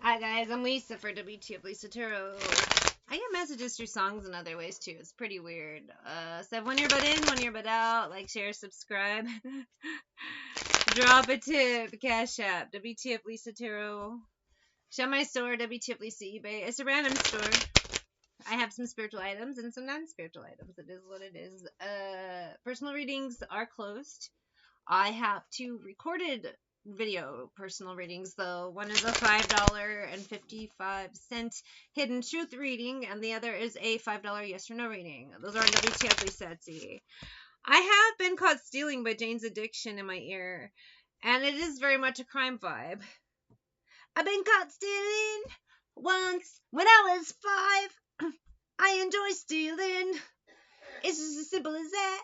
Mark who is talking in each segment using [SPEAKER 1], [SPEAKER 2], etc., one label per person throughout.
[SPEAKER 1] Hi guys, I'm Lisa for wtfLisa Tarot. I get messages through songs and other ways too. It's pretty weird. So one earbud in, one earbud out. Like, share, subscribe. Drop a tip. Cash App. wtfLisa Tarot. Show my store. wtfLisa eBay. It's a random store. I have some spiritual items and some non-spiritual items. It is what it is. Personal readings are closed. I have two recorded video personal readings though. One is a $5.55 hidden truth reading, and the other is a $5 yes or no reading. Those are on wtfLisa Etsy. I have been caught stealing by Jane's Addiction in my ear, and it is very much a crime vibe. I've been caught stealing once when I was 5. I enjoy stealing. It's just as simple as that.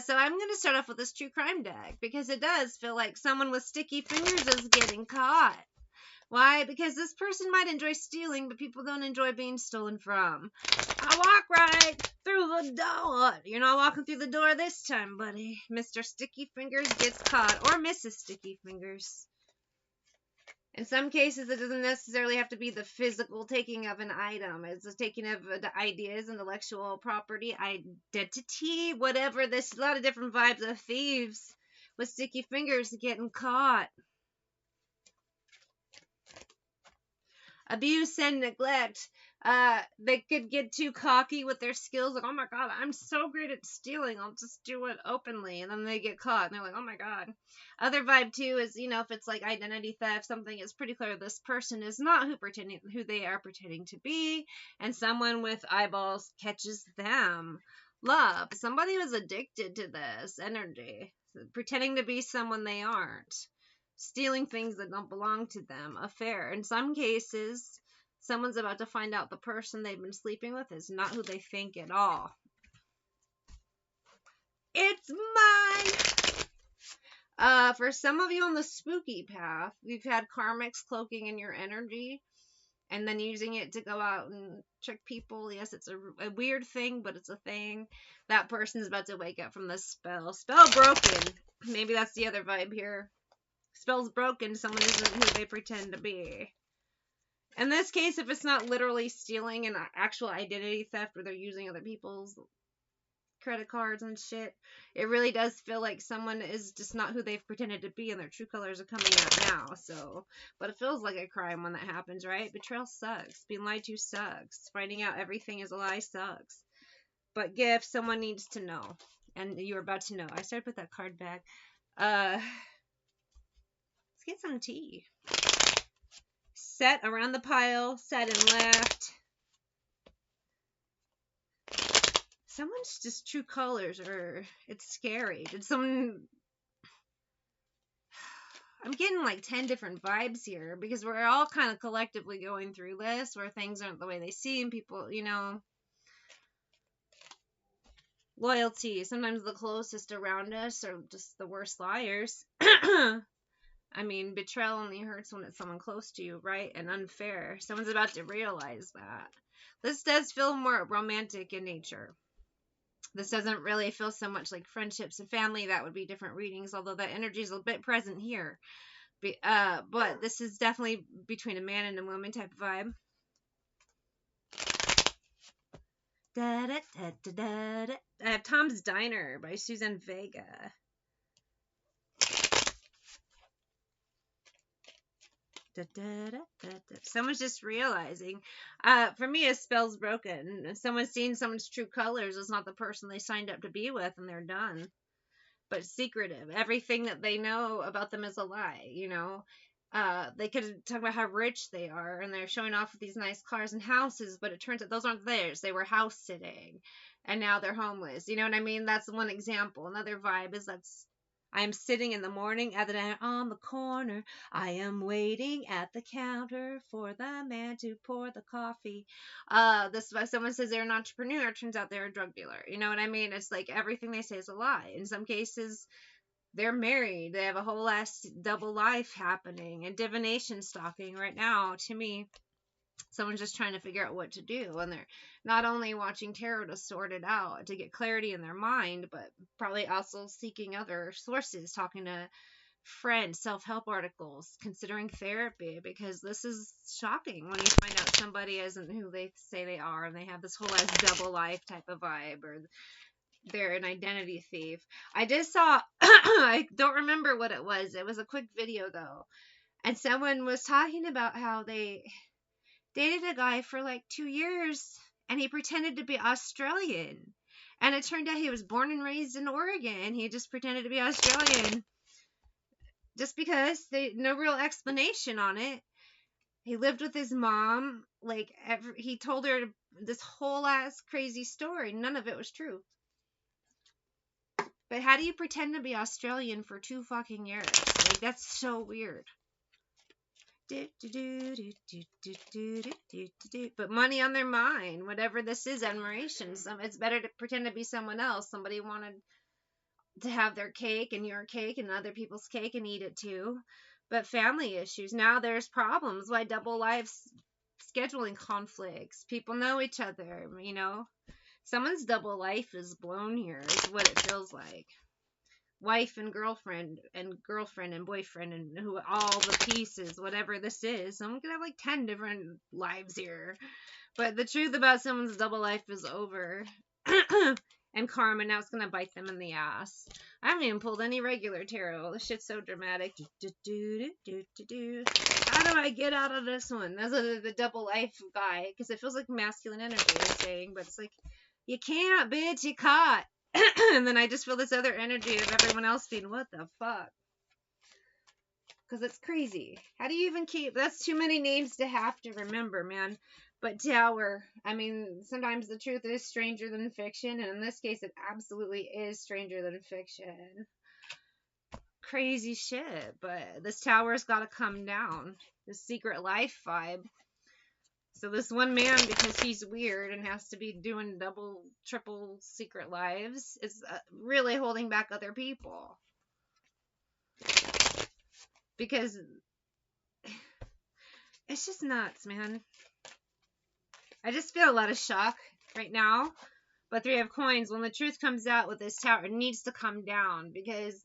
[SPEAKER 1] So I'm going to start off with this true crime deck because it does feel like someone with sticky fingers is getting caught. Why? Because this person might enjoy stealing, but people don't enjoy being stolen from. I walk right through the door. You're not walking through the door this time, buddy. Mr. Sticky Fingers gets caught, or Mrs. Sticky Fingers. In some cases, it doesn't necessarily have to be the physical taking of an item. It's the taking of the ideas, intellectual property, identity, whatever. There's a lot of different vibes of thieves with sticky fingers getting caught. Abuse and neglect. They could get too cocky with their skills. Like, oh my god, I'm so great at stealing. I'll just do it openly. And then they get caught. And they're like, oh my god. Other vibe, too, is, if it's like identity theft, something is pretty clear this person is not who they are pretending to be. And someone with eyeballs catches them. Love. Somebody was addicted to this energy. Pretending to be someone they aren't. Stealing things that don't belong to them. Affair. In some cases, someone's about to find out the person they've been sleeping with is not who they think at all. It's mine! For some of you on the spooky path, you've had karmics cloaking in your energy and then using it to go out and trick people. Yes, it's a weird thing, but it's a thing. That person's about to wake up from the spell. Spell broken. Maybe that's the other vibe here. Spell's broken. Someone isn't who they pretend to be. In this case, if it's not literally stealing and actual identity theft where they're using other people's credit cards and shit, it really does feel like someone is just not who they've pretended to be and their true colors are coming out now. So, but it feels like a crime when that happens, right? Betrayal sucks. Being lied to sucks. Finding out everything is a lie sucks. But gift, someone needs to know. And you're about to know. I started to put that card back. Let's get some tea. Set around the pile, set and left. Someone's just true colors, or it's scary. Did someone... I'm getting like 10 different vibes here, because we're all kind of collectively going through this, where things aren't the way they seem. People, loyalty. Sometimes the closest around us are just the worst liars. I mean, betrayal only hurts when it's someone close to you, right? And unfair. Someone's about to realize that. This does feel more romantic in nature. This doesn't really feel so much like friendships and family. That would be different readings, although that energy is a bit present here. But this is definitely between a man and a woman type of vibe. I have Tom's Diner by Suzanne Vega. Someone's just realizing. For me, a spell's broken. Someone's seeing someone's true colors is not the person they signed up to be with, and they're done. But secretive. Everything that they know about them is a lie, They could talk about how rich they are, and they're showing off with these nice cars and houses, but it turns out those aren't theirs. They were house sitting, and now they're homeless. You know what I mean? That's one example. Another vibe is I am sitting in the morning at the diner on the corner. I am waiting at the counter for the man to pour the coffee. Someone says they're an entrepreneur. Turns out they're a drug dealer. You know what I mean? It's like everything they say is a lie. In some cases, they're married. They have a whole ass double life happening. And divination stalking right now, to me, someone's just trying to figure out what to do, and they're not only watching tarot to sort it out, to get clarity in their mind, but probably also seeking other sources, talking to friend self-help articles considering therapy, because this is shocking when you find out somebody isn't who they say they are, and they have this whole as double life type of vibe, or they're an identity thief. I just saw I don't remember what it was. It was a quick video though, and someone was talking about how they dated a guy for like 2 years, and he pretended to be Australian. And it turned out he was born and raised in Oregon. He just pretended to be Australian. Just because no real explanation on it. He lived with his mom. Like, he told her this whole ass crazy story. None of it was true. But how do you pretend to be Australian for 2 fucking years? Like, that's so weird. But money on their mind, whatever this is, admiration. It's better to pretend to be someone else. Somebody wanted to have their cake and your cake and other people's cake and eat it too. But family issues, now there's problems. Why double lives? Scheduling conflicts. People know each other, you know. Someone's double life is blown here, is what it feels like. Wife and girlfriend and boyfriend and who, all the pieces, whatever this is. Someone could have like 10 different lives here. But the truth about someone's double life is over. And karma, now it's gonna bite them in the ass. I haven't even pulled any regular tarot. This shit's so dramatic. How do I get out of this one? That's the double life guy, because it feels like masculine energy is saying, but it's like, you can't, bitch, you caught. And then I just feel this other energy of everyone else being, what the fuck? Because it's crazy. How do you even keep, that's too many names to have to remember, man. But Tower, I mean, sometimes the truth is stranger than fiction, and in this case, it absolutely is stranger than fiction. Crazy shit, but this tower's got to come down. This secret life vibe. So this one man, because he's weird and has to be doing double, triple secret lives, is really holding back other people. Because it's just nuts, man. I just feel a lot of shock right now. But 3 of Coins, when the truth comes out with this tower, it needs to come down, because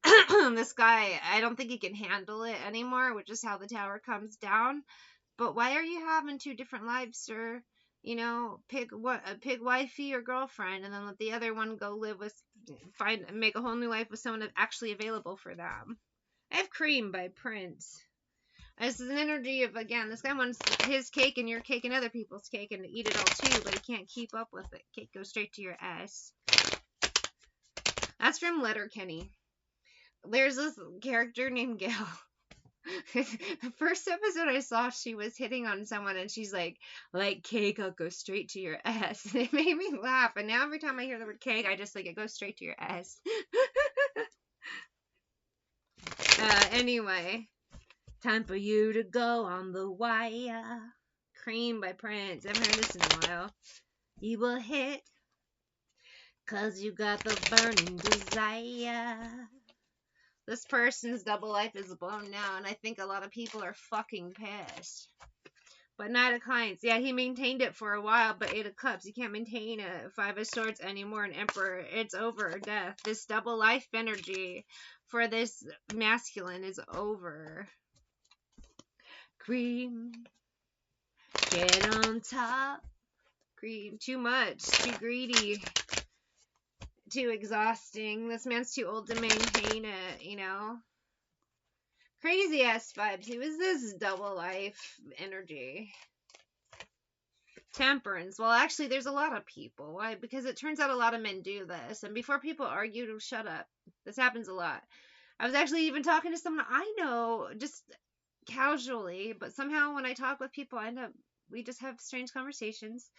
[SPEAKER 1] this guy, I don't think he can handle it anymore, which is how the tower comes down. But why are you having 2 different lives, sir? You know, pick wifey or girlfriend, and then let the other one go live with, make a whole new life with someone actually available for them. I have Cream by Prince. This is an energy of, again, this guy wants his cake and your cake and other people's cake and to eat it all too, but he can't keep up with it. Cake goes straight to your ass. That's from Letterkenny. There's this character named Gail. The first episode I saw, she was hitting on someone, and she's like cake, I'll go straight to your ass. And it made me laugh, and now every time I hear the word cake, I just like, it goes straight to your ass. Anyway, time for you to go on the wire. Cream by Prince. I haven't heard this in a while. You will hit, 'cause you got the burning desire. This person's double life is blown now, and I think a lot of people are fucking pissed. But Knight of Coins, yeah, he maintained it for a while, but 8 of Cups, you can't maintain a 5 of Swords anymore, an Emperor, it's over, death. This double life energy for this masculine is over. Cream, get on top. Cream, too much, too greedy. Too exhausting. This man's too old to maintain it, you know? Crazy ass vibes. He was this double life energy. Temperance. Well, actually, there's a lot of people. Why? Because it turns out a lot of men do this. And before people argue, to shut up. This happens a lot. I was actually even talking to someone I know, just casually, but somehow when I talk with people, we just have strange conversations.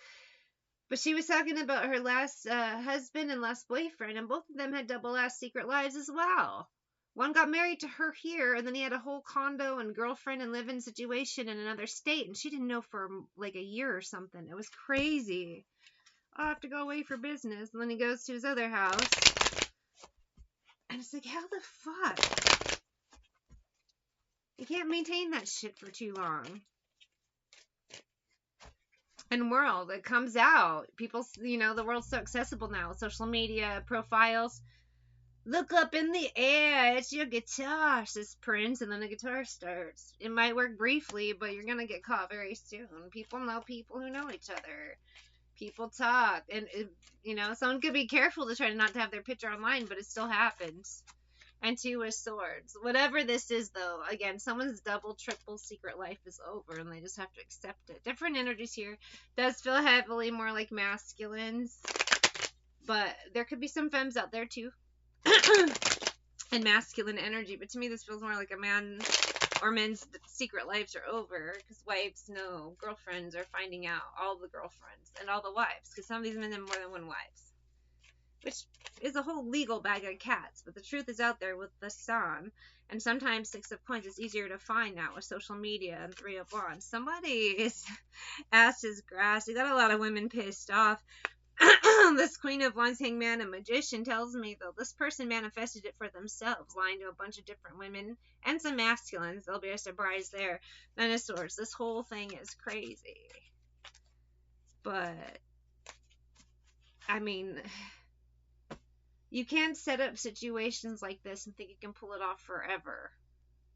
[SPEAKER 1] But she was talking about her last husband and last boyfriend, and both of them had double-ass secret lives as well. One got married to her here, and then he had a whole condo and girlfriend and live-in situation in another state, and she didn't know for like a year or something. It was crazy. I'll have to go away for business. And then he goes to his other house, and it's like, how the fuck? You can't maintain that shit for too long. And world, it comes out. People, you know, the world's so accessible now. Social media, profiles. Look up in the air, it's your guitar, says Prince, and then the guitar starts. It might work briefly, but you're gonna get caught very soon. People know people who know each other. People talk, and someone could be careful to try not to have their picture online, but it still happens. And 2 is swords. Whatever this is, though, again, someone's double, triple secret life is over, and they just have to accept it. Different energies here. Does feel heavily more like masculines, but there could be some femmes out there too. And masculine energy, but to me this feels more like a man or men's secret lives are over, because wives know girlfriends are finding out, all the girlfriends and all the wives, because some of these men have more than one wives, which is a whole legal bag of cats. But the truth is out there with the sun, and sometimes 6 of coins is easier to find now with social media and 3 of wands. Somebody is ass is grass. You got a lot of women pissed off. This Queen of Wands, Hangman, and Magician tells me, though, this person manifested it for themselves, lying to a bunch of different women and some masculines. There'll be a surprise there. Nine of Swords. This whole thing is crazy. But, I mean, you can't set up situations like this and think you can pull it off forever.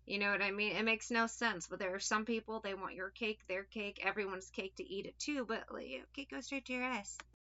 [SPEAKER 1] You know what I mean? It makes no sense. But there are some people, they want your cake, their cake, everyone's cake to eat it too. But cake goes straight to your ass.